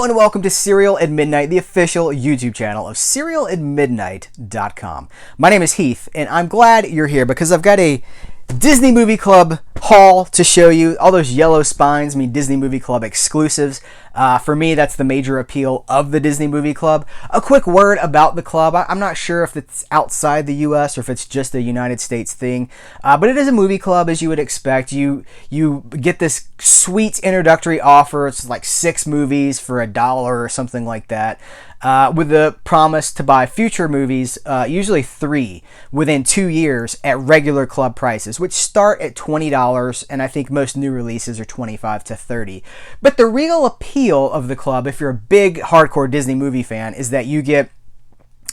and welcome to Serial at Midnight, the official YouTube channel of serialatmidnight.com. My name is Heath, and I'm glad you're here because I've got a Disney Movie Club haul to show you. All those yellow spines mean Disney Movie Club exclusives. For me, that's the major appeal of the Disney Movie Club. A quick word about the club. I'm not sure if it's outside the U.S. or if it's just a United States thing, but it is a movie club, as you would expect. You get this sweet introductory offer. It's like 6 movies for $1 or something like that, with the promise to buy future movies, usually 3, within 2 years at regular club prices, which start at $20, and I think most new releases are $25 to $30. But the real appeal of the club, if you're a big hardcore Disney movie fan, is that you get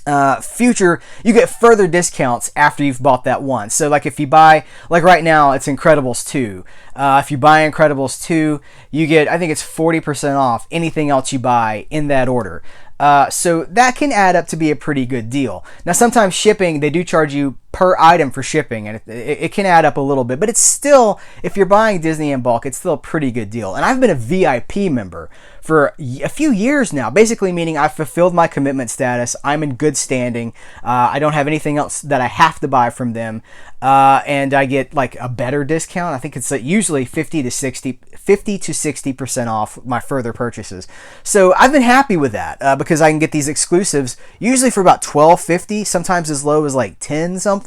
further discounts after you've bought that one. So like if you buy, like right now it's Incredibles 2. If you buy Incredibles 2, you get, I think it's 40% off anything else you buy in that order. So that can add up to be a pretty good deal. Now sometimes shipping, they do charge you per item for shipping, and it can add up a little bit, but it's still, if you're buying Disney in bulk, it's still a pretty good deal. And I've been a VIP member for a few years now, basically meaning I've fulfilled my commitment status. I'm in good standing. I don't have anything else that I have to buy from them, and I get like a better discount. I think it's usually 50 to 60% off my further purchases. So I've been happy with that because I can get these exclusives usually for about $12.50, sometimes as low as like $10 something.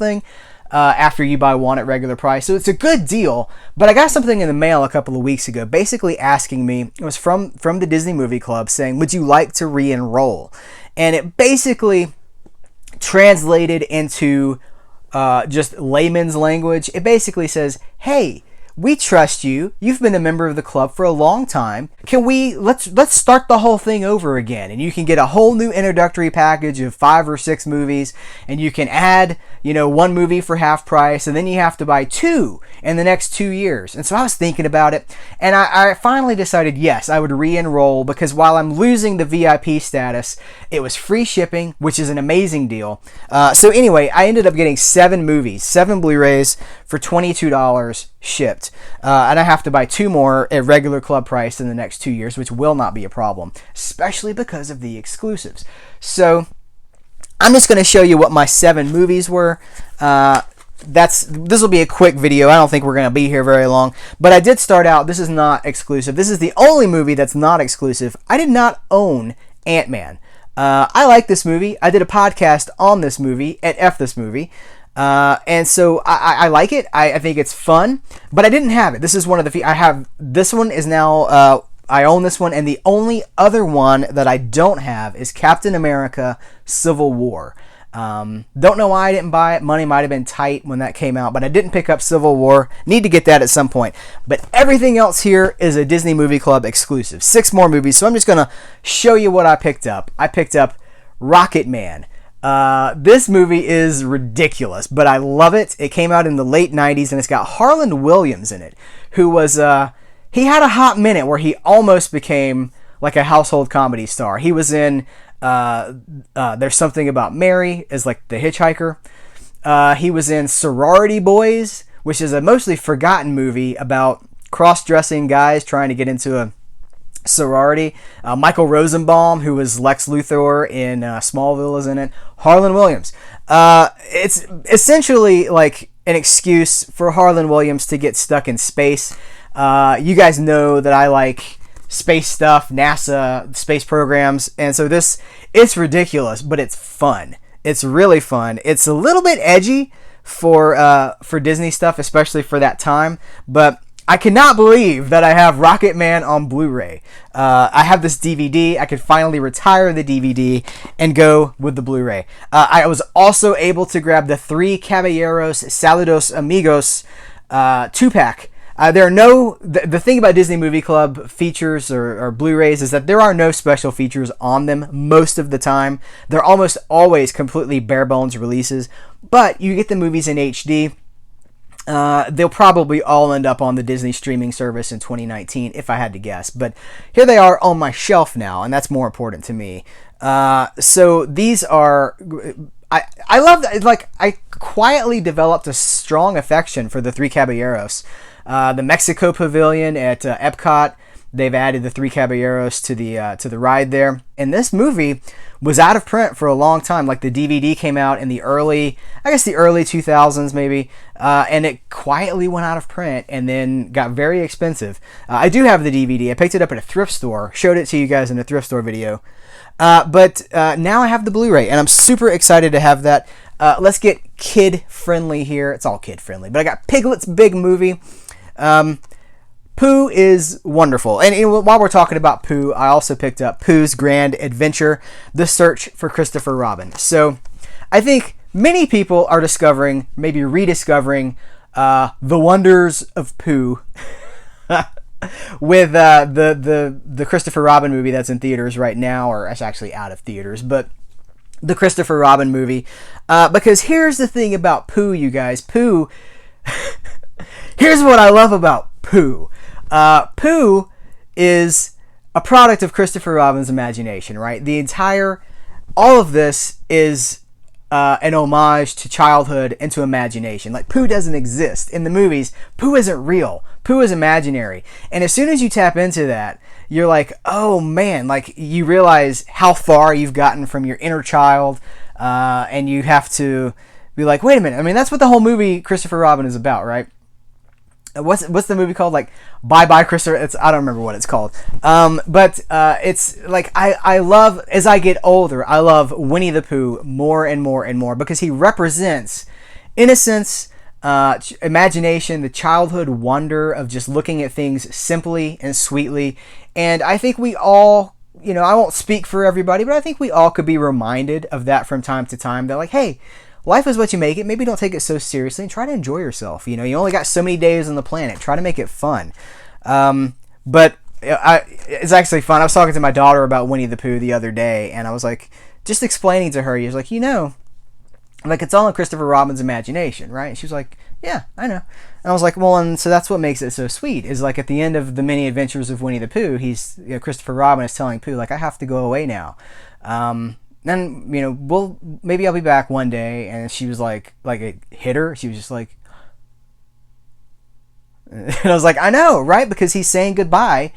After you buy one at regular price. So it's a good deal. But I got something in the mail a couple of weeks ago basically asking me, it was from the Disney Movie Club, saying, would you like to re-enroll? And it basically translated into just layman's language. It basically says, hey, we trust you. You've been a member of the club for a long time. Let's start the whole thing over again, and you can get a whole new introductory package of 5 or 6 movies, and you can add, one movie for half price, and then you have to buy 2 in the next 2 years. And so I was thinking about it, and I finally decided, yes, I would re-enroll, because while I'm losing the VIP status, it was free shipping, which is an amazing deal. So anyway, I ended up getting 7 movies, 7 Blu-rays for $22 shipped. And I have to buy 2 more at regular club price in the next 2 years, which will not be a problem, especially because of the exclusives. So I'm just going to show you what my 7 movies were. This will be a quick video. I don't think we're going to be here very long, but I did start out, this is not exclusive. This is the only movie that's not exclusive. I did not own Ant-Man. I like this movie. I did a podcast on this movie at F This Movie. And so I like it. I think it's fun, but I didn't have it. This is one of the I have. This one is now, I own this one, and the only other one that I don't have is Captain America Civil War. Don't know why I didn't buy it. Money might have been tight when that came out, but I didn't pick up Civil War. Need to get that at some point. But everything else here is a Disney Movie Club exclusive. 6 more movies, so I'm just going to show you what I picked up. I picked up Rocket Man. This movie is ridiculous, but I love it. It came out in the late 90s, and it's got Harland Williams in it, who was, he had a hot minute where he almost became like a household comedy star. He was in, There's Something About Mary as like the hitchhiker. He was in Sorority Boys, which is a mostly forgotten movie about cross-dressing guys trying to get into a sorority. Michael Rosenbaum, who was Lex Luthor in Smallville, is in it. Harland Williams. It's essentially like an excuse for Harland Williams to get stuck in space. You guys know that I like space stuff, NASA, space programs, and so it's ridiculous, but it's fun. It's really fun. It's a little bit edgy for Disney stuff, especially for that time, but I cannot believe that I have Rocket Man on Blu-ray. I have this DVD. I could finally retire the DVD and go with the Blu-ray. I was also able to grab the Three Caballeros Saludos Amigos 2-pack. The thing about Disney Movie Club features or Blu-rays is that there are no special features on them most of the time. They're almost always completely bare bones releases, but you get the movies in HD. They'll probably all end up on the Disney streaming service in 2019, if I had to guess. But here they are on my shelf now, and that's more important to me. So these are... I love that. Like, I quietly developed a strong affection for the Three Caballeros. The Mexico Pavilion at Epcot they've added the Three Caballeros to the ride there. And this movie was out of print for a long time. Like the DVD came out in the early 2000s maybe, and it quietly went out of print and then got very expensive. I do have the DVD. I picked it up at a thrift store, showed it to you guys in a thrift store video. But now I have the Blu-ray, and I'm super excited to have that. Let's get kid-friendly here. It's all kid-friendly, but I got Piglet's Big Movie. Pooh is wonderful. And while we're talking about Pooh, I also picked up Pooh's Grand Adventure, The Search for Christopher Robin. So I think many people are discovering, maybe rediscovering, the wonders of Pooh with the Christopher Robin movie that's in theaters right now, or it's actually out of theaters, but the Christopher Robin movie. Because here's the thing about Pooh, you guys. Pooh, here's what I love about Pooh. Pooh is a product of Christopher Robin's imagination, right? All of this is an homage to childhood and to imagination. Like, Pooh doesn't exist. In the movies, Pooh isn't real. Pooh is imaginary. And as soon as you tap into that, you're like, oh man, like you realize how far you've gotten from your inner child, and you have to be like, wait a minute. I mean, that's what the whole movie Christopher Robin is about, right? What's the movie called? Like, Bye Bye Christopher. I don't remember what it's called. But it's like I love, as I get older, I love Winnie the Pooh more and more and more, because he represents innocence, imagination, the childhood wonder of just looking at things simply and sweetly. And I think we all, I won't speak for everybody, but I think we all could be reminded of that from time to time. That like, hey, life is what you make it. Maybe don't take it so seriously and try to enjoy yourself. You only got so many days on the planet. Try to make it fun. But it's actually fun. I was talking to my daughter about Winnie the Pooh the other day, and I was like, just explaining to her, he was like, like it's all in Christopher Robin's imagination, right? And she was like, yeah, I know. And I was like, well, and so that's what makes it so sweet, is like at the end of the many adventures of Winnie the Pooh, Christopher Robin is telling Pooh, like, I have to go away now. Then, maybe I'll be back one day. And she was like it hit her. She was just like, and I was like, I know, right? Because he's saying goodbye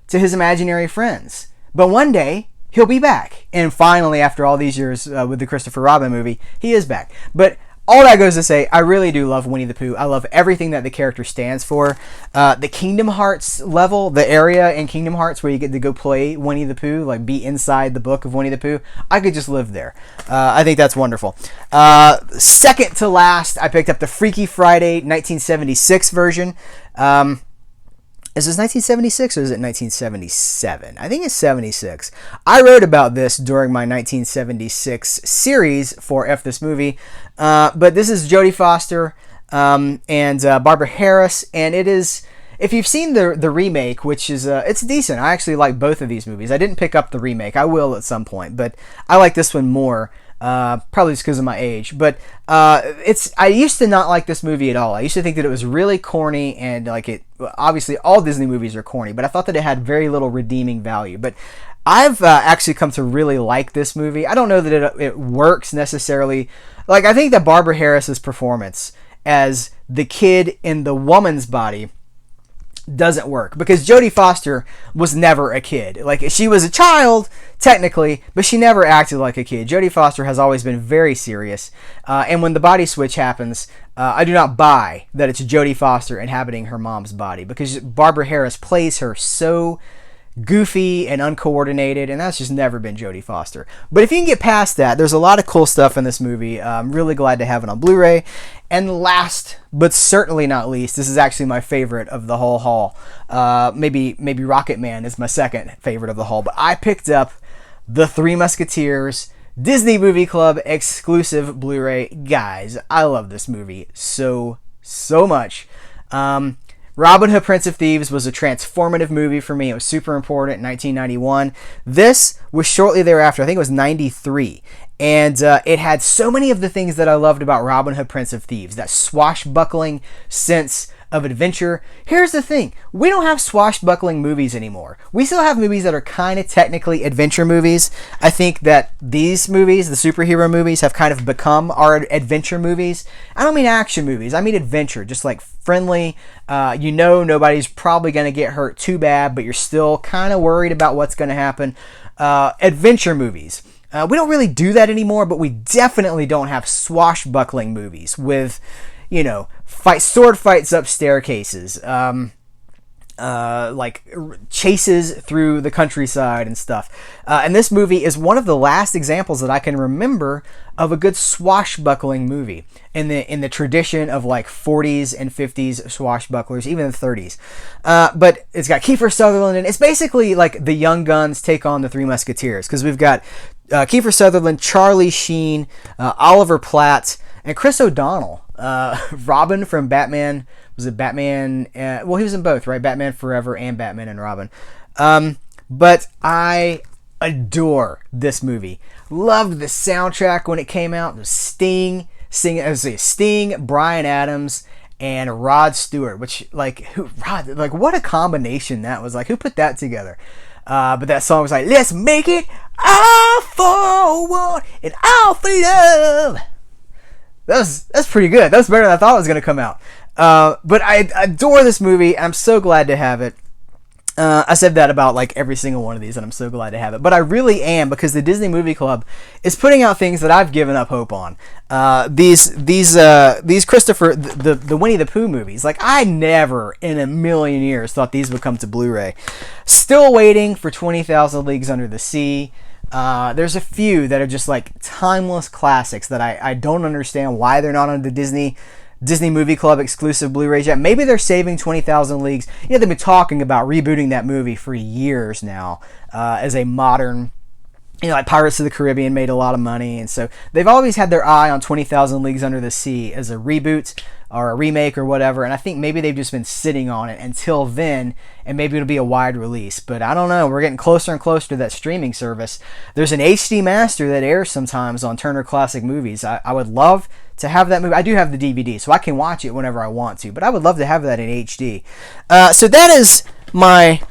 to his imaginary friends. But one day he'll be back. And finally, after all these years with the Christopher Robin movie, he is back. But all that goes to say, I really do love Winnie the Pooh. I love everything that the character stands for. The Kingdom Hearts level, the area in Kingdom Hearts where you get to go play Winnie the Pooh, like be inside the book of Winnie the Pooh, I could just live there. I think that's wonderful. Second to last, I picked up the Freaky Friday 1976 version. Is this 1976 or is it 1977? I think it's 76. I wrote about this during my 1976 series for F This Movie. But this is Jodie Foster and Barbara Harris. And it is, if you've seen the remake, which is, it's decent. I actually like both of these movies. I didn't pick up the remake. I will at some point. But I like this one more. Probably just because of my age, but I used to not like this movie at all. I used to think that it was really corny, and obviously all Disney movies are corny, but I thought that it had very little redeeming value. But I've actually come to really like this movie. I don't know that it works necessarily. Like, I think that Barbara Harris's performance as the kid in the woman's body doesn't work, because Jodie Foster was never a kid. Like, she was a child technically, but she never acted like a kid. Jodie Foster has always been very serious, and when the body switch happens, I do not buy that it's Jodie Foster inhabiting her mom's body, because Barbara Harris plays her so goofy and uncoordinated, and that's just never been Jodie Foster. But if you can get past that, there's a lot of cool stuff in this movie. I'm really glad to have it on Blu-ray. And last, but certainly not least, this is actually my favorite of the whole haul. Maybe Rocket Man is my second favorite of the haul, but I picked up the Three Musketeers Disney Movie Club exclusive Blu-ray. Guys, I love this movie so much. Robin Hood, Prince of Thieves was a transformative movie for me. It was super important in 1991. This was shortly thereafter. I think it was 93. And it had so many of the things that I loved about Robin Hood, Prince of Thieves. That swashbuckling sense of adventure. Here's the thing. We don't have swashbuckling movies anymore. We still have movies that are kind of technically adventure movies. I think that these movies, the superhero movies, have kind of become our adventure movies. I don't mean action movies. I mean adventure. Just like friendly. Nobody's probably going to get hurt too bad, but you're still kind of worried about what's going to happen. Adventure movies. We don't really do that anymore, but we definitely don't have swashbuckling movies with, sword fights up staircases, like chases through the countryside and stuff. And this movie is one of the last examples that I can remember of a good swashbuckling movie in the tradition of like 40s and 50s swashbucklers, even the 30s. But it's got Kiefer Sutherland, and it's basically like the Young Guns take on the Three Musketeers, because we've got Kiefer Sutherland, Charlie Sheen, Oliver Platt, and Chris O'Donnell. Robin from Batman. Was it Batman? He was in both, right? Batman Forever and Batman and Robin. But I adore this movie. Loved the soundtrack when it came out. It was Sting, Bryan Adams, and Rod Stewart. What a combination that was. Like, who put that together? But that song was like, let's make it all for one and all for love. That's pretty good. That's better than I thought it was going to come out. But I adore this movie. I'm so glad to have it. I said that about like every single one of these, and I'm so glad to have it. But I really am, because the Disney Movie Club is putting out things that I've given up hope on. These Christopher, the Winnie the Pooh movies. Like, I never in a million years thought these would come to Blu-ray. Still waiting for 20,000 Leagues Under the Sea. There's a few that are just like timeless classics that I don't understand why they're not on the Disney Movie Club exclusive Blu-rays yet. Maybe they're saving 20,000 Leagues. They've been talking about rebooting that movie for years now, as a modern, like Pirates of the Caribbean made a lot of money, and so they've always had their eye on 20,000 Leagues Under the Sea as a reboot or a remake or whatever, and I think maybe they've just been sitting on it until then, and maybe it'll be a wide release. But I don't know. We're getting closer and closer to that streaming service. There's an HD Master that airs sometimes on Turner Classic Movies. I would love to have that movie. I do have the DVD, so I can watch it whenever I want to, but I would love to have that in HD. So that is my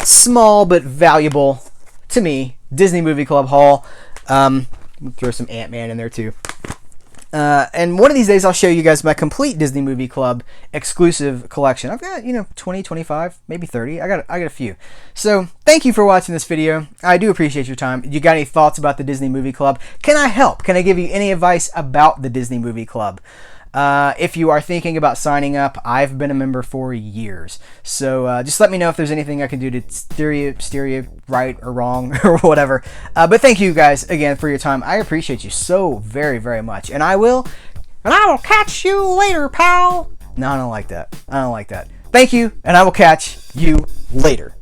small but valuable, to me, Disney Movie Club haul. Throw some Ant-Man in there too. And one of these days I'll show you guys my complete Disney Movie Club exclusive collection. I've got, 20, 25, maybe 30. I got a few. So thank you for watching this video. I do appreciate your time. You got any thoughts about the Disney Movie Club? Can I help? Can I give you any advice about the Disney Movie Club? If you are thinking about signing up, I've been a member for years. So just let me know if there's anything I can do to steer you right or wrong or whatever. But thank you guys again for your time. I appreciate you so very, very much. And I will catch you later, pal. No, I don't like that. Thank you, and I will catch you later.